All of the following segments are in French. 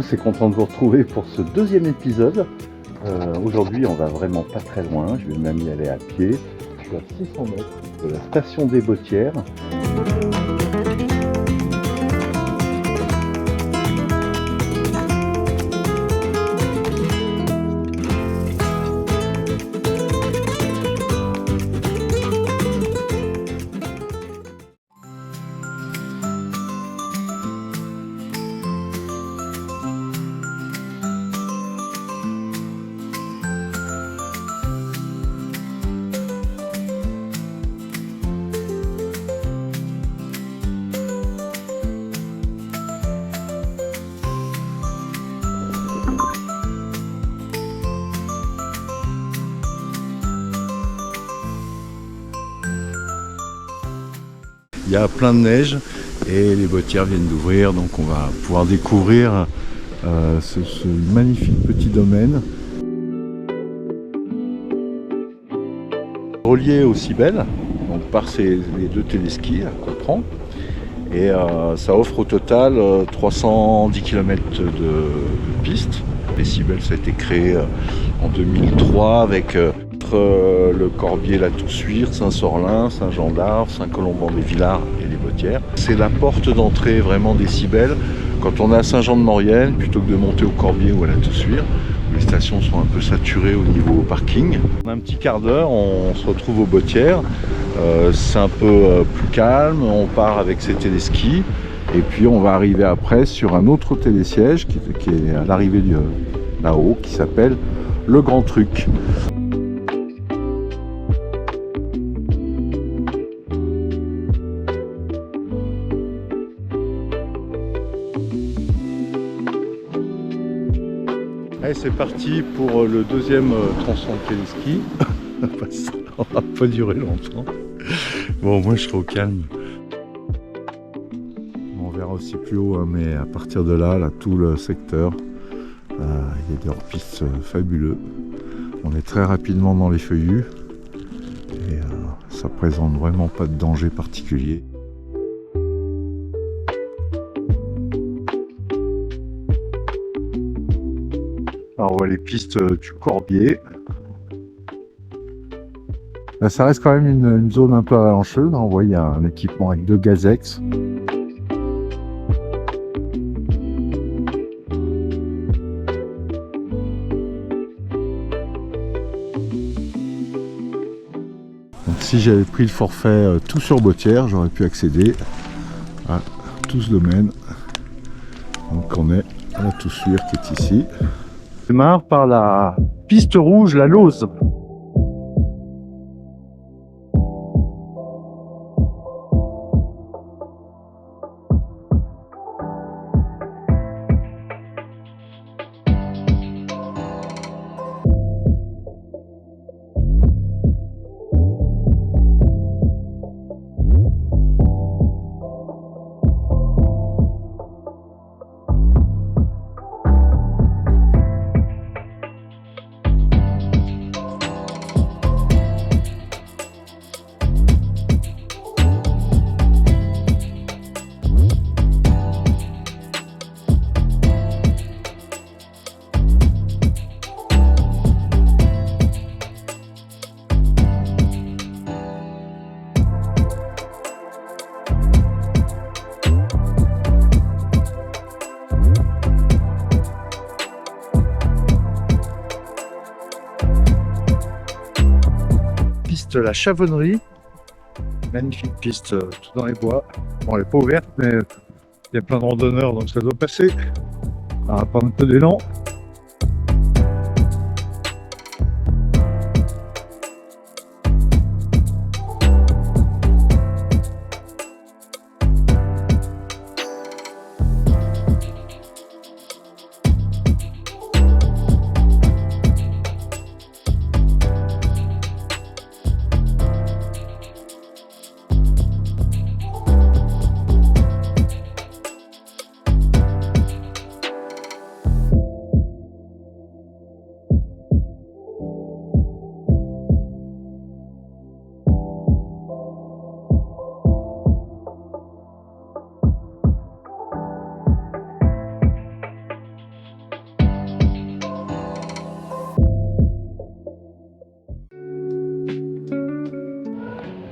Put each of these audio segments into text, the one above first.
tous et content de vous retrouver pour ce deuxième épisode. Aujourd'hui, on va vraiment pas très loin. Je vais même y aller à pied. Je suis à 600 mètres de la station des Bottières. Il y a plein de neige et les Bottières viennent d'ouvrir, donc on va pouvoir découvrir ce magnifique petit domaine. Relié au Cybèle, donc par les deux téléskis qu'on prend, et ça offre au total 310 km de piste. Les Cybèles, ça a été créé en 2003 avec le Corbier, la Toussuire, Saint-Sorlin, Saint-Jean-d'Arve, Saint-Colomban-des-Villars et les Bottières. C'est la porte d'entrée vraiment des Cybèles. Quand on est à Saint-Jean-de-Maurienne, plutôt que de monter au Corbier ou à la Toussuire, les stations sont un peu saturées au niveau parking. En un petit quart d'heure, on se retrouve aux Bottières. C'est un peu plus calme, on part avec ses téléskis et puis on va arriver après sur un autre télésiège qui est à l'arrivée là-haut, qui s'appelle le Grand Truc. Allez, c'est parti pour le deuxième tronçon de téléski. Ça va pas durer longtemps. Bon, moi je serai au calme. On verra aussi plus haut, hein, mais à partir de là, tout le secteur, il y a des hors-pistes fabuleux. On est très rapidement dans les feuillus et ça présente vraiment pas de danger particulier. Alors on voit les pistes du Corbier. Là, ça reste quand même une zone un peu avalancheuse. On voit il y a un équipement avec 2 Gazex. Donc, si j'avais pris le forfait tout sur Bottières, j'aurais pu accéder à tout ce domaine. Donc on est à la Toussuire qui est ici. On démarre par la piste rouge, la Lose. La Chavonnerie, magnifique piste tout dans les bois. Bon, elle n'est pas ouverte, mais il y a plein de randonneurs donc ça doit passer. On va prendre un peu d'élan.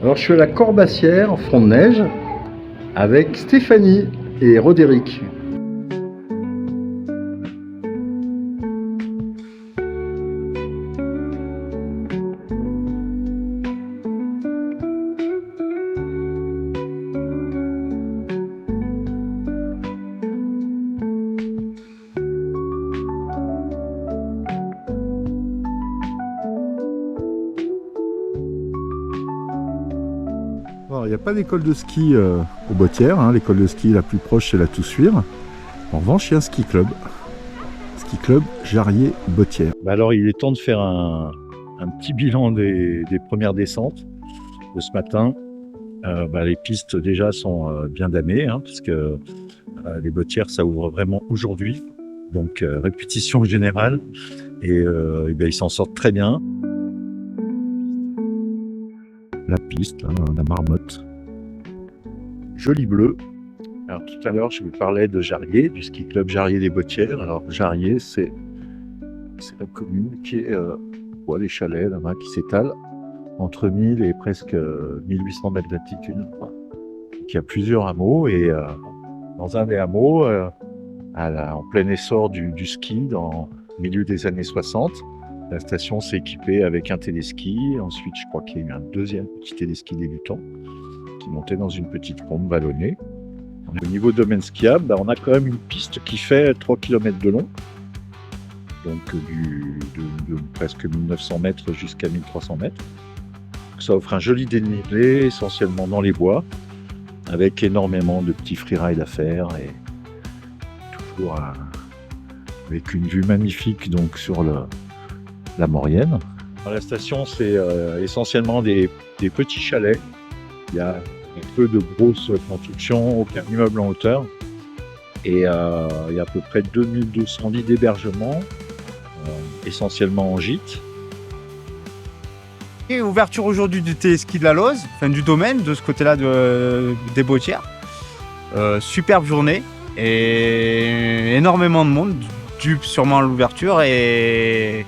Alors je suis à la Corbassière, en front de neige, avec Stéphanie et Rodérick. Il n'y a pas d'école de ski aux Bottières, hein. L'école de ski la plus proche c'est la Toussuire. En revanche, il y a un ski club. Ski club Jarrier-Bottières. Alors il est temps de faire un petit bilan des premières descentes de ce matin. Les pistes déjà sont bien damées, hein, parce que les Bottières ça ouvre vraiment aujourd'hui. Donc répétition générale et ils s'en sortent très bien. La piste, hein, la marmotte. Joli bleu. Alors tout à l'heure, je vous parlais de Jarrier, du ski club Jarrier des Bottières. Alors Jarrier, c'est la commune qui est les chalets là-bas qui s'étalent entre 1000 et presque 1800 mètres d'altitude. Il y a plusieurs hameaux et dans un des hameaux, en plein essor du ski, dans le milieu des années 60, la station s'est équipée avec un téléski. Ensuite, je crois qu'il y a eu un deuxième petit téléski débutant qui montait dans une petite pompe vallonnée. Au niveau domaine skiable, on a quand même une piste qui fait 3 km de long. Donc de presque 1900 mètres jusqu'à 1300 mètres. Ça offre un joli dénivelé, essentiellement dans les bois, avec énormément de petits freerides à faire et toujours avec une vue magnifique donc sur la Maurienne. Dans la station, c'est essentiellement des petits chalets. Il y a un peu de grosses constructions, aucun immeuble en hauteur. Et il y a à peu près 2200 lits d'hébergement, essentiellement en gîte. Et ouverture aujourd'hui du téléski de la Loze, enfin du domaine, de ce côté-là des Bottières. Superbe journée et énormément de monde, dû sûrement à l'ouverture et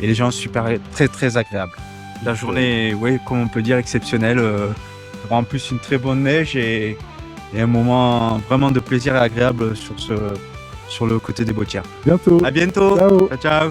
les gens super, très très agréables. La journée, oui, comme on peut dire, exceptionnelle. En plus, une très bonne neige et un moment vraiment de plaisir et agréable sur le côté des Bottières. Bientôt. À bientôt. Ciao. Ciao, ciao.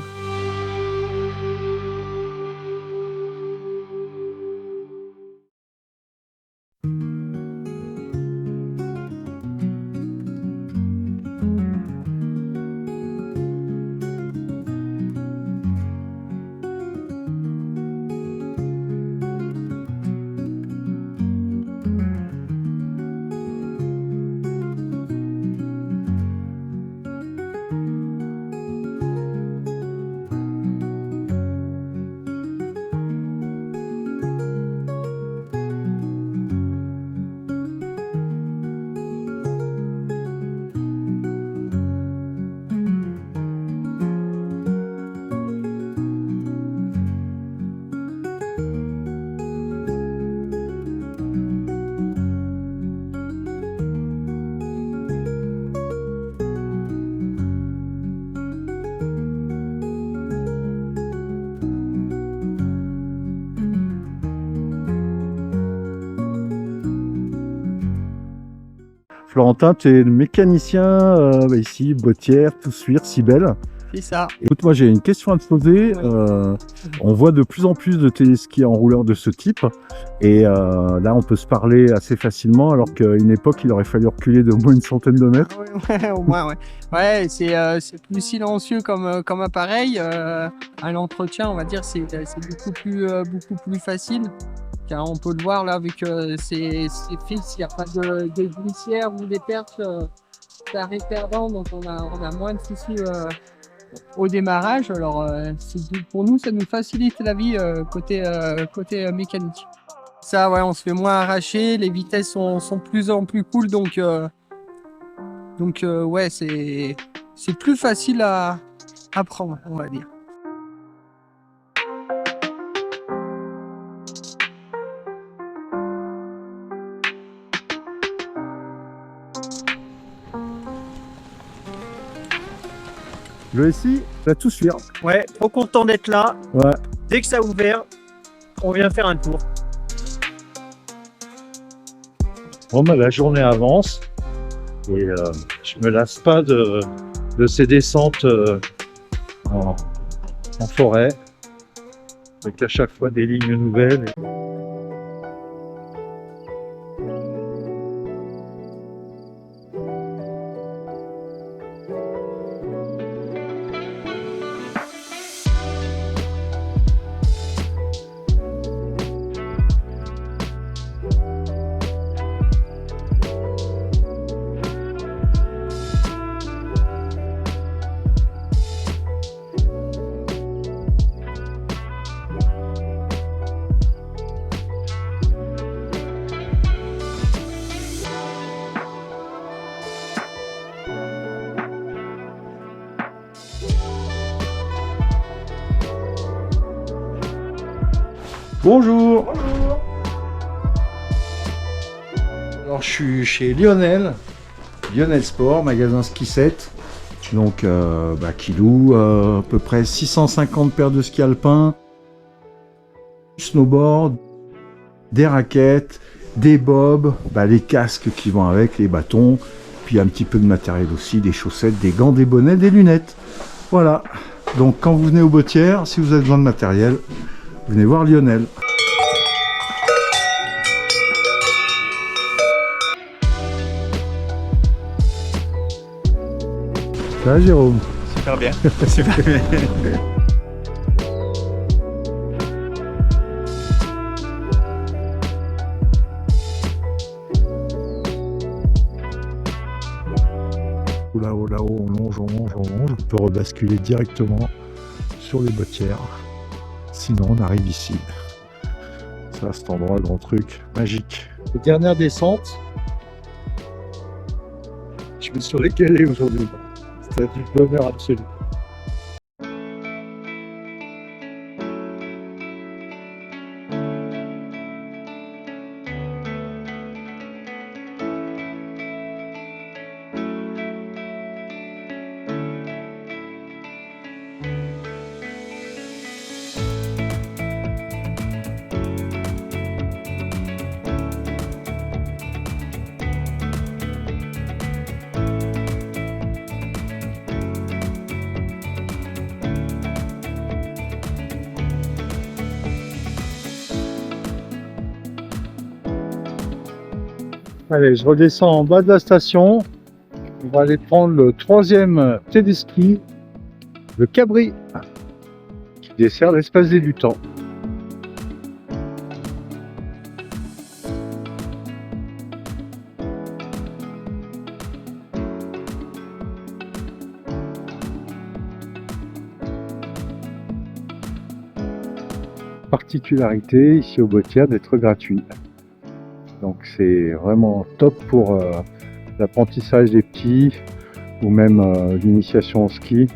Florentin, tu es le mécanicien ici, Bottières, Toussuire, Cybèle. C'est ça. Écoute, moi j'ai une question à te poser. On voit de plus en plus de téléskis enrouleurs de ce type. Et là, on peut se parler assez facilement, alors qu'à une époque, il aurait fallu reculer de moins une centaine de mètres. Ouais, au moins, ouais. Ouais, c'est plus silencieux comme appareil. À l'entretien, on va dire, c'est beaucoup plus facile. Car on peut le voir là, vu que c'est fixe, il n'y a pas de glissière ou des pertes d'arrêt perdant, donc on a moins de soucis au démarrage. Alors pour nous, ça nous facilite la vie côté mécanique. Ça, ouais, on se fait moins arracher, les vitesses sont de plus en plus cool, donc ouais, c'est plus facile à prendre, on va dire. Le SI, la Toussuire. Ouais, trop content d'être là. Ouais. Dès que ça a ouvert, on vient faire un tour. Bon, bah, la journée avance et je me lasse pas de ces descentes en forêt, avec à chaque fois des lignes nouvelles. Bonjour. Alors je suis chez Lionel Sport, magasin ski 7, donc qui loue à peu près 650 paires de ski alpins, snowboard, des raquettes, des bobs, les casques qui vont avec, les bâtons, puis un petit peu de matériel aussi, des chaussettes, des gants, des bonnets, des lunettes. Voilà, donc quand vous venez aux Bottières, si vous avez besoin de matériel, venez voir Lionel. Ça va, Jérôme? Super bien. Super bien. Là-haut, on longe. On peut rebasculer directement sur les Bottières. Sinon, on arrive ici. Ça, cet endroit, grand truc magique. Les dernières descentes, je me suis régalé aujourd'hui. C'était du bonheur absolu. Allez, je redescends en bas de la station. On va aller prendre le 3e téléski, le Cabri, qui dessert l'espace des Lutans. Particularité ici au Bottières d'être gratuit. Donc c'est vraiment top pour l'apprentissage des petits ou même l'initiation au ski.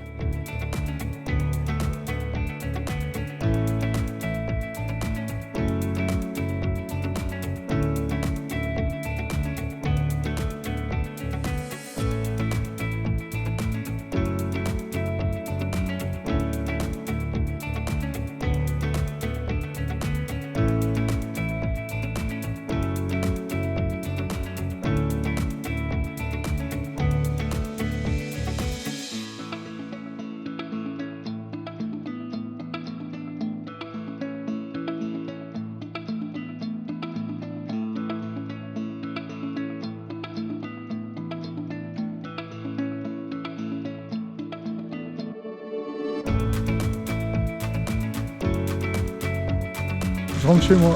Je rentre chez moi.